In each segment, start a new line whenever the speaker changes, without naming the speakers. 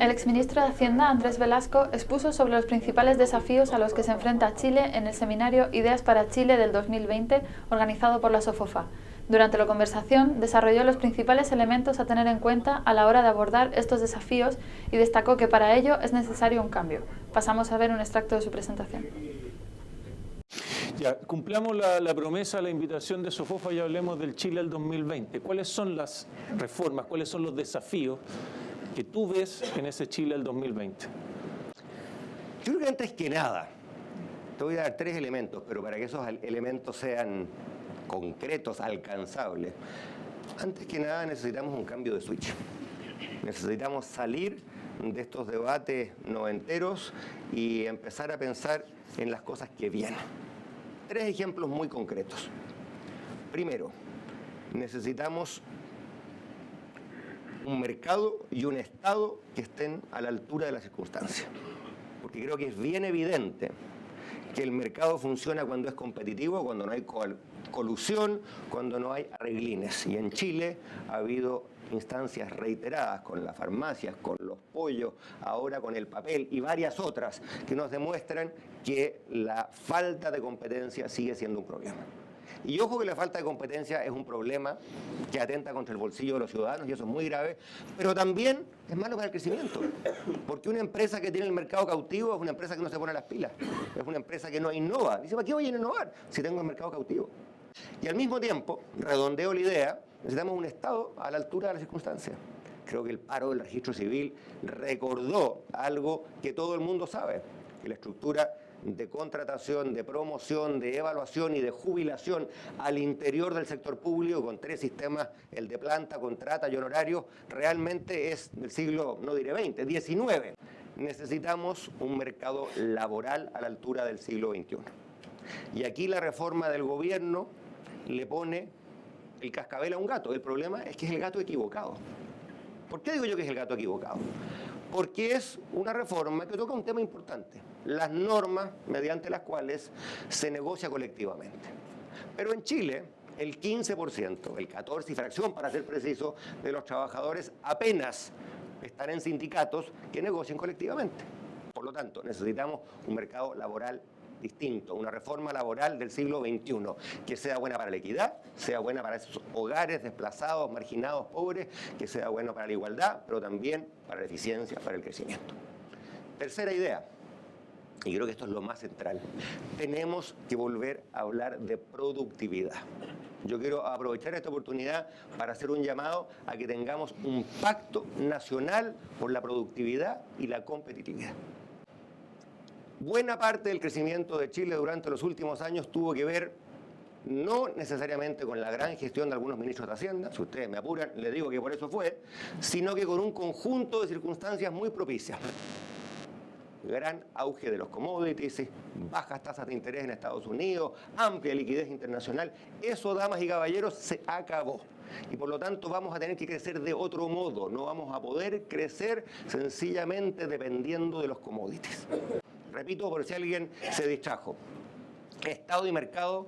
El exministro de Hacienda, Andrés Velasco, expuso sobre los principales desafíos a los que se enfrenta Chile en el seminario Ideas para Chile del 2020, organizado por la SOFOFA. Durante la conversación, desarrolló los principales elementos a tener en cuenta a la hora de abordar estos desafíos y destacó que para ello es necesario un cambio. Pasamos a ver un extracto de su presentación.
Ya, cumplamos la promesa, la invitación de SOFOFA y hablemos del Chile del 2020. ¿Cuáles son las reformas, cuáles son los desafíos que tú ves en ese Chile del 2020?
Yo creo que antes que nada, te voy a dar 3 elementos, pero para que esos elementos sean concretos, alcanzables, antes que nada necesitamos un cambio de switch. Necesitamos salir de estos debates noventeros y empezar a pensar en las cosas que vienen. 3 ejemplos muy concretos. Primero, necesitamos un mercado y un Estado que estén a la altura de las circunstancias. Porque creo que es bien evidente que el mercado funciona cuando es competitivo, cuando no hay colusión, cuando no hay arreglines. Y en Chile ha habido instancias reiteradas con las farmacias, con los pollos, ahora con el papel y varias otras que nos demuestran que la falta de competencia sigue siendo un problema. Y ojo que la falta de competencia es un problema que atenta contra el bolsillo de los ciudadanos y eso es muy grave, pero también es malo para el crecimiento, porque una empresa que tiene el mercado cautivo es una empresa que no se pone las pilas, es una empresa que no innova. Dice, ¿para qué voy a innovar si tengo el mercado cautivo? Y al mismo tiempo, redondeo la idea, necesitamos un Estado a la altura de las circunstancias. Creo que el paro del registro civil recordó algo que todo el mundo sabe, que la estructura de contratación, de promoción, de evaluación y de jubilación al interior del sector público, con 3 sistemas, el de planta, contrata y honorario, realmente es del siglo, no diré 20, 19. Necesitamos un mercado laboral a la altura del siglo XXI. Y aquí la reforma del gobierno le pone el cascabel a un gato. El problema es que es el gato equivocado. ¿Por qué digo yo que es el gato equivocado? Porque es una reforma que toca un tema importante, las normas mediante las cuales se negocia colectivamente. Pero en Chile, el 15%, el 14 y fracción para ser preciso, de los trabajadores apenas están en sindicatos que negocian colectivamente. Por lo tanto, necesitamos un mercado laboral distinto, una reforma laboral del siglo XXI, que sea buena para la equidad, sea buena para esos hogares desplazados, marginados, pobres, que sea bueno para la igualdad, pero también para la eficiencia, para el crecimiento. Tercera idea, y creo que esto es lo más central, tenemos que volver a hablar de productividad. Yo quiero aprovechar esta oportunidad para hacer un llamado a que tengamos un pacto nacional por la productividad y la competitividad. Buena parte del crecimiento de Chile durante los últimos años tuvo que ver no necesariamente con la gran gestión de algunos ministros de Hacienda, si ustedes me apuran, les digo que por eso fue, sino que con un conjunto de circunstancias muy propicias. Gran auge de los commodities, bajas tasas de interés en Estados Unidos, amplia liquidez internacional. Eso, damas y caballeros, se acabó. Y por lo tanto vamos a tener que crecer de otro modo. No vamos a poder crecer sencillamente dependiendo de los commodities. Repito por si alguien se distrajo. Estado y mercado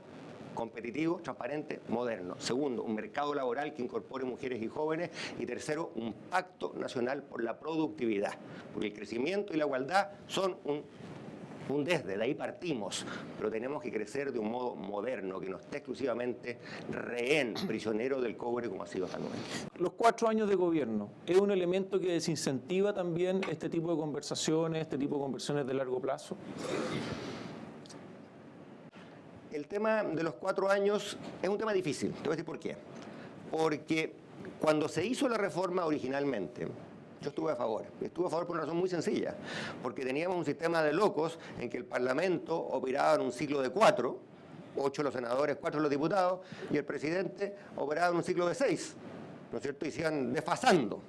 competitivo, transparente, moderno. Segundo, un mercado laboral que incorpore mujeres y jóvenes. Y tercero, un pacto nacional por la productividad. Porque el crecimiento y la igualdad son de ahí partimos. Pero tenemos que crecer de un modo moderno, que no esté exclusivamente rehén, prisionero del cobre como ha sido hasta el momento.
Los 4 años de gobierno, ¿es un elemento que desincentiva también este tipo de conversaciones, este tipo de conversaciones de largo plazo?
El tema de los 4 años es un tema difícil. Te voy a decir por qué. Porque cuando se hizo la reforma originalmente, yo estuve a favor. Estuve a favor por una razón muy sencilla. Porque teníamos un sistema de locos en que el Parlamento operaba en un ciclo de 4, 8 los senadores, 4 los diputados, y el presidente operaba en un ciclo de 6. ¿No es cierto? Y se iban desfasando.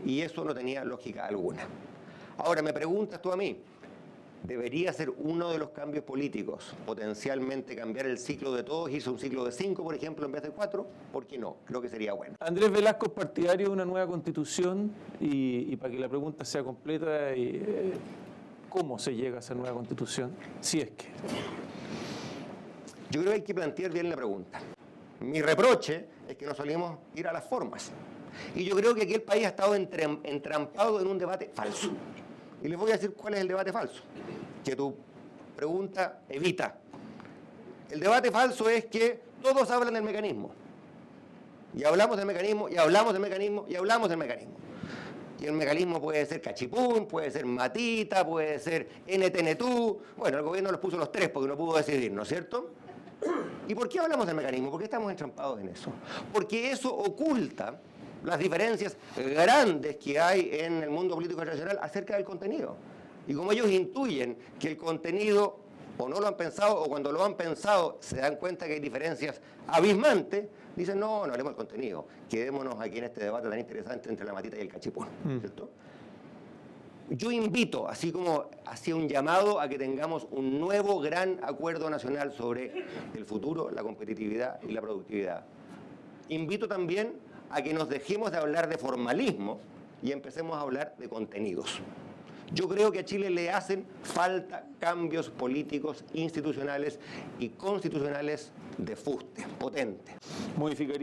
Y eso no tenía lógica alguna. Ahora, me preguntas tú a mí, ¿debería ser uno de los cambios políticos potencialmente cambiar el ciclo de todos, irse a un ciclo de 5, por ejemplo, en vez de 4? ¿Por qué no? Creo que sería bueno.
Andrés Velasco es partidario de una nueva constitución y para que la pregunta sea completa, ¿cómo se llega a esa nueva constitución? Si es que...
Yo creo que hay que plantear bien la pregunta. Mi reproche es que no solemos ir a las formas. Y yo creo que aquí el país ha estado entrampado en un debate falso. Y les voy a decir cuál es el debate falso, que tu pregunta evita. El debate falso es que todos hablan del mecanismo. Y hablamos del mecanismo, y hablamos del mecanismo, y hablamos del mecanismo. Y el mecanismo puede ser Cachipún, puede ser Matita, puede ser NTNTU. Bueno, el gobierno los puso los tres porque no pudo decidir, ¿no es cierto? ¿Y por qué hablamos del mecanismo? ¿Por qué estamos entrampados en eso? Porque eso oculta las diferencias grandes que hay en el mundo político internacional acerca del contenido. Y como ellos intuyen que el contenido o no lo han pensado, o cuando lo han pensado se dan cuenta que hay diferencias abismantes, dicen, no hablemos del contenido, quedémonos aquí en este debate tan interesante entre la Matita y el Cachipún, ¿cierto? Yo invito, así como hacía un llamado a que tengamos un nuevo gran acuerdo nacional sobre el futuro, la competitividad y la productividad. Invito también a que nos dejemos de hablar de formalismo y empecemos a hablar de contenidos. Yo creo que a Chile le hacen falta cambios políticos, institucionales y constitucionales de fuste, potente.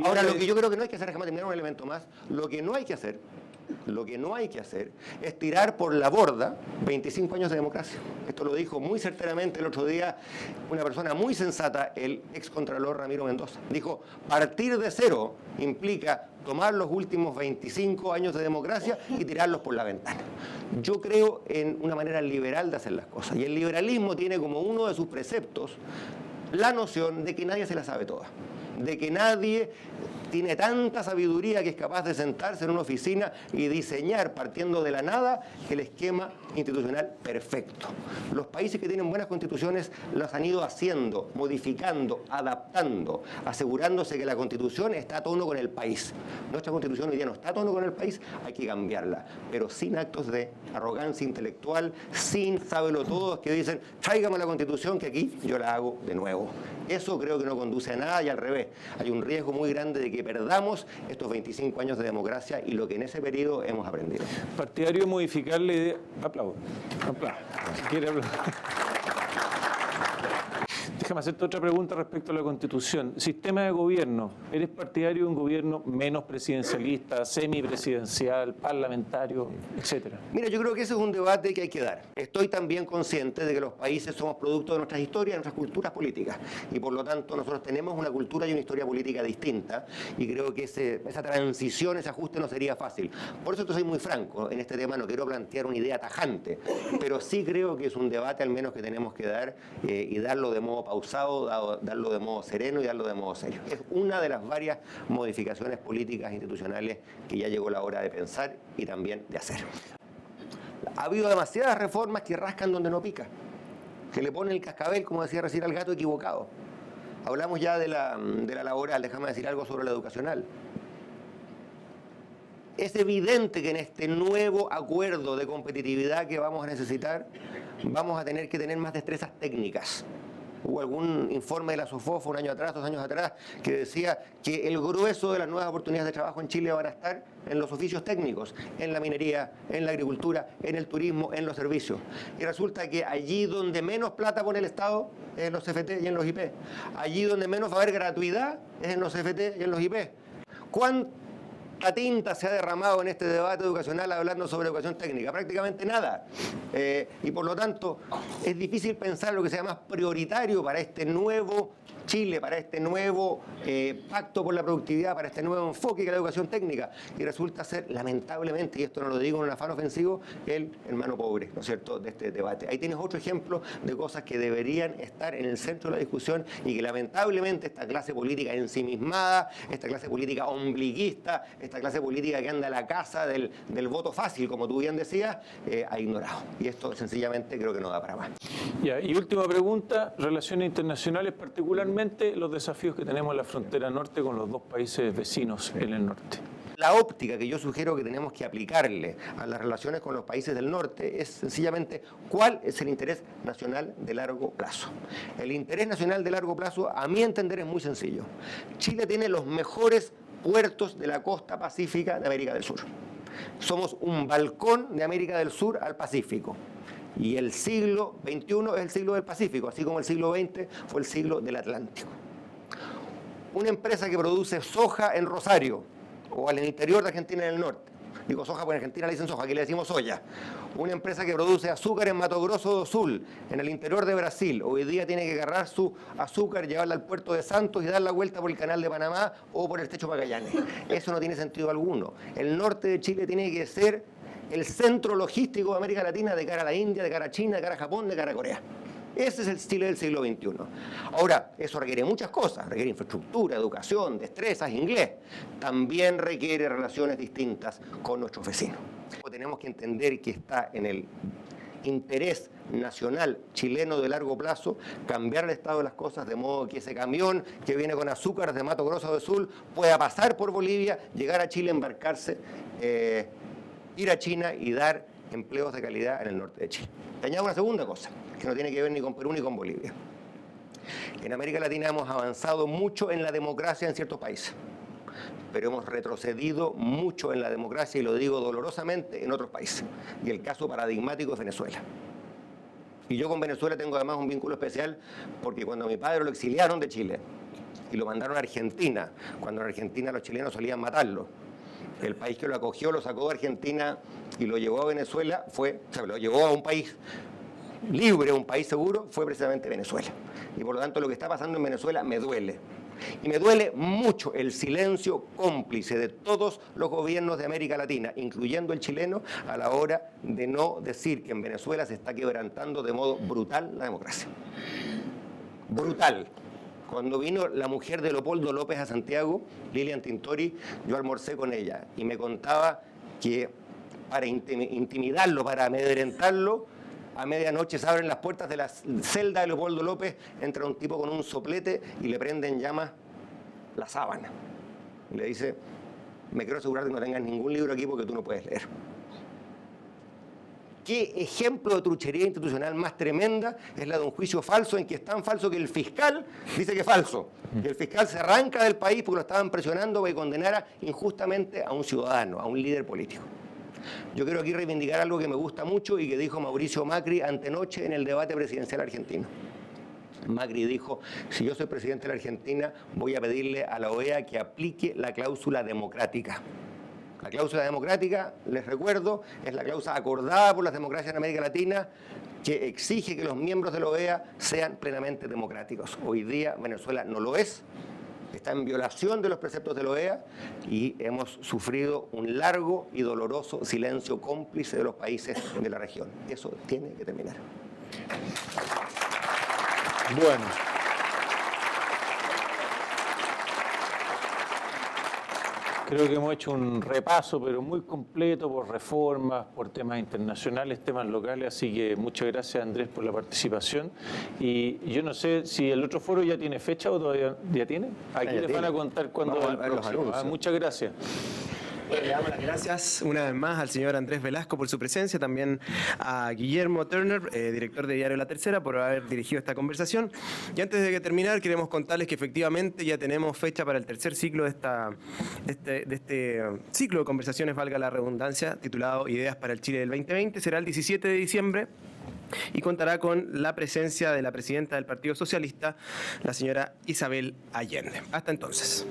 Ahora, lo que yo creo que no hay que hacer, déjame terminar un elemento más, lo que no hay que hacer es tirar por la borda 25 años de democracia. Esto lo dijo muy certeramente el otro día una persona muy sensata, el excontralor Ramiro Mendoza. Dijo, partir de cero implica tomar los últimos 25 años de democracia y tirarlos por la ventana. Yo creo en una manera liberal de hacer las cosas. Y el liberalismo tiene como uno de sus preceptos la noción de que nadie se la sabe toda, de que nadie tiene tanta sabiduría que es capaz de sentarse en una oficina y diseñar, partiendo de la nada, el esquema institucional perfecto. Los países que tienen buenas constituciones las han ido haciendo, modificando, adaptando, asegurándose que la constitución está a tono con el país. Nuestra constitución hoy día no está a tono con el país, hay que cambiarla, pero sin actos de arrogancia intelectual, sin sábelo todos que dicen, tráigame la constitución que aquí yo la hago de nuevo. Eso creo que no conduce a nada y al revés. Hay un riesgo muy grande de que perdamos estos 25 años de democracia y lo que en ese periodo hemos aprendido.
Partidario de modificar la idea... Aplaudo. Si quiere hablar. Déjame hacerte otra pregunta respecto a la Constitución. Sistema de gobierno. ¿Eres partidario de un gobierno menos presidencialista, semipresidencial, parlamentario, etcétera?
Mira, yo creo que ese es un debate que hay que dar. Estoy también consciente de que los países somos producto de nuestras historias, de nuestras culturas políticas. Y por lo tanto nosotros tenemos una cultura y una historia política distinta. Y creo que esa transición, ese ajuste no sería fácil. Por eso soy muy franco. En este tema no quiero plantear una idea tajante. Pero sí creo que es un debate al menos que tenemos que dar y darlo de modo pausado, darlo de modo sereno y darlo de modo serio. Es una de las varias modificaciones políticas institucionales que ya llegó la hora de pensar y también de hacer. Ha habido demasiadas reformas que rascan donde no pica, que le ponen el cascabel, como decía recién, al gato equivocado. Hablamos ya de la laboral, déjame decir algo sobre la educacional. Es evidente que en este nuevo acuerdo de competitividad que vamos a necesitar, vamos a tener que tener más destrezas técnicas. Hubo algún informe de la SOFOFA un año atrás, 2 años atrás, que decía que el grueso de las nuevas oportunidades de trabajo en Chile van a estar en los oficios técnicos, en la minería, en la agricultura, en el turismo, en los servicios. Y resulta que allí donde menos plata pone el Estado es en los CFT y en los IP. Allí donde menos va a haber gratuidad es en los CFT y en los IP. ¿Cuánta tinta se ha derramado en este debate educacional hablando sobre educación técnica? Prácticamente nada. Y por lo tanto, es difícil pensar lo que sea más prioritario para este nuevo Chile, para este nuevo pacto por la productividad, para este nuevo enfoque que es la educación técnica. Y resulta ser, lamentablemente, y esto no lo digo en un afán ofensivo, el hermano pobre, ¿no es cierto?, de este debate. Ahí tienes otro ejemplo de cosas que deberían estar en el centro de la discusión y que lamentablemente esta clase política ensimismada, esta clase política ombliguista, esta clase política que anda a la casa del voto fácil, como tú bien decías, ha ignorado. Y esto sencillamente creo que no da para más.
Ya, y última pregunta, relaciones internacionales, particularmente los desafíos que tenemos en la frontera norte con los dos países vecinos en el norte.
La óptica que yo sugiero que tenemos que aplicarle a las relaciones con los países del norte es sencillamente cuál es el interés nacional de largo plazo. El interés nacional de largo plazo, a mi entender, es muy sencillo. Chile tiene los mejores puertos de la costa pacífica de América del Sur. Somos un balcón de América del Sur al Pacífico. Y el siglo XXI es el siglo del Pacífico, así como el siglo XX fue el siglo del Atlántico. Una empresa que produce soja en Rosario o al interior de Argentina en el norte. Digo soja porque en Argentina le dicen soja, aquí le decimos soya. Una empresa que produce azúcar en Mato Grosso do Sul, en el interior de Brasil, hoy día tiene que agarrar su azúcar, llevarla al puerto de Santos y dar la vuelta por el canal de Panamá o por el Estrecho Magallanes. Eso no tiene sentido alguno. El norte de Chile tiene que ser el centro logístico de América Latina de cara a la India, de cara a China, de cara a Japón, de cara a Corea. Ese es el Chile del siglo XXI. Ahora, eso requiere muchas cosas, requiere infraestructura, educación, destrezas, inglés. También requiere relaciones distintas con nuestros vecinos. Tenemos que entender que está en el interés nacional chileno de largo plazo cambiar el estado de las cosas de modo que ese camión que viene con azúcar de Mato Grosso do Sul pueda pasar por Bolivia, llegar a Chile, embarcarse, ir a China y dar empleos de calidad en el norte de Chile. Te añado una segunda cosa, que no tiene que ver ni con Perú ni con Bolivia. En América Latina hemos avanzado mucho en la democracia en ciertos países, pero hemos retrocedido mucho en la democracia, y lo digo dolorosamente, en otros países. Y el caso paradigmático es Venezuela. Y yo con Venezuela tengo además un vínculo especial, porque cuando a mi padre lo exiliaron de Chile y lo mandaron a Argentina, cuando en Argentina los chilenos solían matarlo, el país que lo acogió, lo sacó de Argentina y lo llevó a Venezuela, lo llevó a un país libre, un país seguro, fue precisamente Venezuela. Y por lo tanto lo que está pasando en Venezuela me duele. Y me duele mucho el silencio cómplice de todos los gobiernos de América Latina, incluyendo el chileno, a la hora de no decir que en Venezuela se está quebrantando de modo brutal la democracia. Brutal. Cuando vino la mujer de Leopoldo López a Santiago, Lilian Tintori, yo almorcé con ella y me contaba que para intimidarlo, para amedrentarlo, a medianoche se abren las puertas de la celda de Leopoldo López, entra un tipo con un soplete y le prende en llamas la sábana. Y le dice, me quiero asegurar de que no tengas ningún libro aquí porque tú no puedes leer. ¿Qué ejemplo de truchería institucional más tremenda es la de un juicio falso en que es tan falso que el fiscal dice que es falso? Y el fiscal se arranca del país porque lo estaban presionando para que condenara injustamente a un ciudadano, a un líder político. Yo quiero aquí reivindicar algo que me gusta mucho y que dijo Mauricio Macri antenoche en el debate presidencial argentino. Macri dijo, si yo soy presidente de la Argentina, voy a pedirle a la OEA que aplique la cláusula democrática. La cláusula democrática, les recuerdo, es la cláusula acordada por las democracias en América Latina que exige que los miembros de la OEA sean plenamente democráticos. Hoy día Venezuela no lo es, está en violación de los preceptos de la OEA y hemos sufrido un largo y doloroso silencio cómplice de los países de la región. Eso tiene que terminar.
Bueno. Creo que hemos hecho un repaso, pero muy completo, por reformas, por temas internacionales, temas locales, así que muchas gracias, Andrés, por la participación. Y yo no sé si el otro foro ya tiene fecha o todavía ya tiene. Aquí les van a contar cuándo es el próximo. Muchas gracias.
Le damos las gracias una vez más al señor Andrés Velasco por su presencia, también a Guillermo Turner, director de Diario La Tercera, por haber dirigido esta conversación. Y antes de terminar, queremos contarles que efectivamente ya tenemos fecha para el tercer ciclo de este ciclo de conversaciones, valga la redundancia, titulado Ideas para el Chile del 2020. Será el 17 de diciembre. Y contará con la presencia de la presidenta del Partido Socialista, la señora Isabel Allende. Hasta entonces.